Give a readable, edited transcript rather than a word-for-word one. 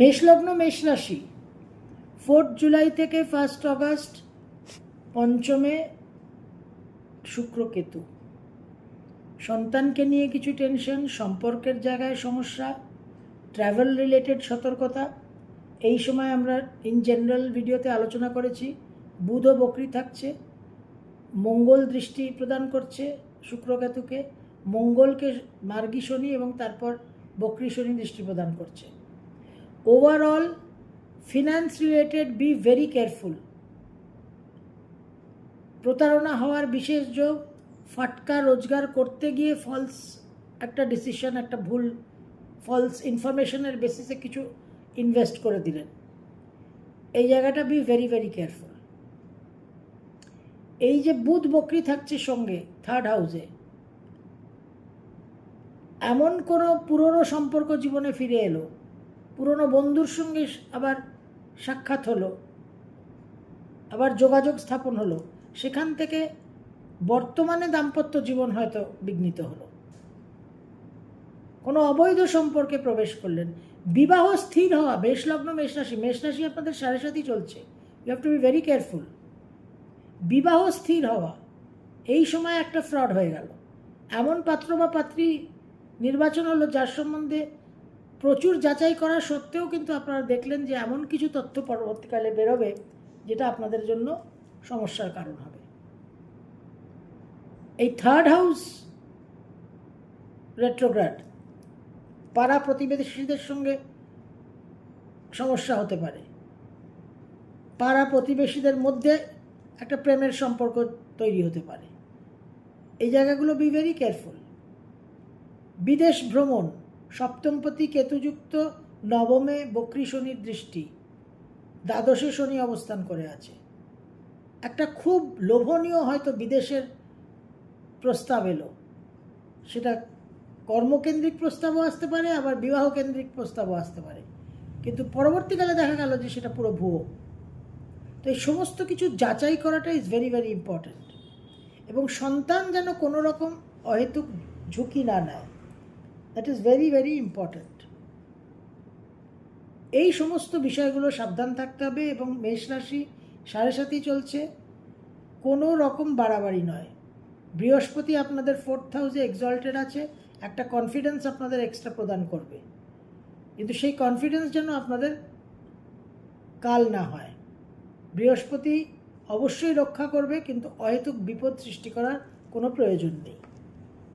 মেষলগ্ন মেষ রাশি 4 জুলাই থেকে 1 অগস্ট পঞ্চমে শুক্র কেতু। সন্তানকে নিয়ে কিছু টেনশন, সম্পর্কের জায়গায় সমস্যা, ট্রাভেল রিলেটেড সতর্কতা। এই সময় আমরা ইন জেনারেল ভিডিওতে আলোচনা করেছি। বুধও বকরি থাকছে, মঙ্গল দৃষ্টি প্রদান করছে শুক্র কেতুকে, মঙ্গলকে মার্গী শনি এবং তারপর বকরি শনি দৃষ্টি প্রদান করছে। Overall finance related B very careful. প্রতারণা হওয়ার বিশেষ যোগ, ফাটকা রোজগার করতে গিয়ে ফলস একটা ডিসিশন, একটা ভুল ফলস ইনফরমেশনের বেসিসে কিছু ইনভেস্ট করে দিলেন, এই জায়গাটা বি ভেরি ভেরি কেয়ারফুল। এই যে বুধ বকরি থাকছে সঙ্গে 3rd হাউসে, এমন কোনো পুরনো সম্পর্ক জীবনে ফিরে এলো, পুরনো বন্ধুর সঙ্গে আবার সাক্ষাৎ হলো, আবার যোগাযোগ স্থাপন হলো, সেখান থেকে বর্তমানে দাম্পত্য জীবন হয়তো বিঘ্নিত হলো, কোনো অবৈধ সম্পর্কে প্রবেশ করলেন। বিবাহ স্থির হওয়া, মেষলগ্ন মেষ রাশি, মেষ রাশি আপনাদের 7.5 চলছে, you have to be very careful. বিবাহ স্থির হওয়া, এই সময় একটা ফ্রড হয়ে গেল। এমন পাত্র বা পাত্রী নির্বাচন হলো যার সম্বন্ধে প্রচুর যাচাই করা সত্ত্বেও কিন্তু আপনারা দেখলেন যে এমন কিছু তথ্য পরবর্তীকালে বেরোবে যেটা আপনাদের জন্য সমস্যার কারণ হবে। এই 3rd হাউস রেট্রোগ্রেড, পাড়া প্রতিবেশীদের সঙ্গে সমস্যা হতে পারে, পাড়া প্রতিবেশীদের মধ্যে একটা প্রেমের সম্পর্ক তৈরি হতে পারে, এই জায়গাগুলো বি ভেরি কেয়ারফুল। বিদেশ ভ্রমণ, সপ্তমপতি কেতুযুক্ত, নবমে বকরি শনির দৃষ্টি, দ্বাদশে শনি অবস্থান করে আছে। একটা খুব লোভনীয় হয়তো বিদেশের প্রস্তাব এলো, সেটা কর্মকেন্দ্রিক প্রস্তাবও আসতে পারে, আবার বিবাহকেন্দ্রিক প্রস্তাবও আসতে পারে, কিন্তু পরবর্তীকালে দেখা গেল যে সেটা পুরো ভুয়ো। তো এই সমস্ত কিছু যাচাই করাটা ইজ ভেরি ভেরি ইম্পর্ট্যান্ট। এবং সন্তান যেন কোনো রকম অহেতুক ঝুঁকি না নেয়, that is very very important. এই সমস্ত বিষয়গুলো সাবধান থাকতে হবে। এবং মেষ রাশি 7.5 চলছে, কোনো রকম বাড়াবাড়ি নয়। বৃহস্পতি আপনাদের 4th হাউসে এক্সল্টেড আছে, একটা কনফিডেন্স আপনাদের এক্সট্রা প্রদান করবে, কিন্তু সেই কনফিডেন্স যেন আপনাদের কাল না হয়। বৃহস্পতি অবশ্যই রক্ষা করবে, কিন্তু অহেতুক বিপদ সৃষ্টি করার কোনো প্রয়োজন নেই।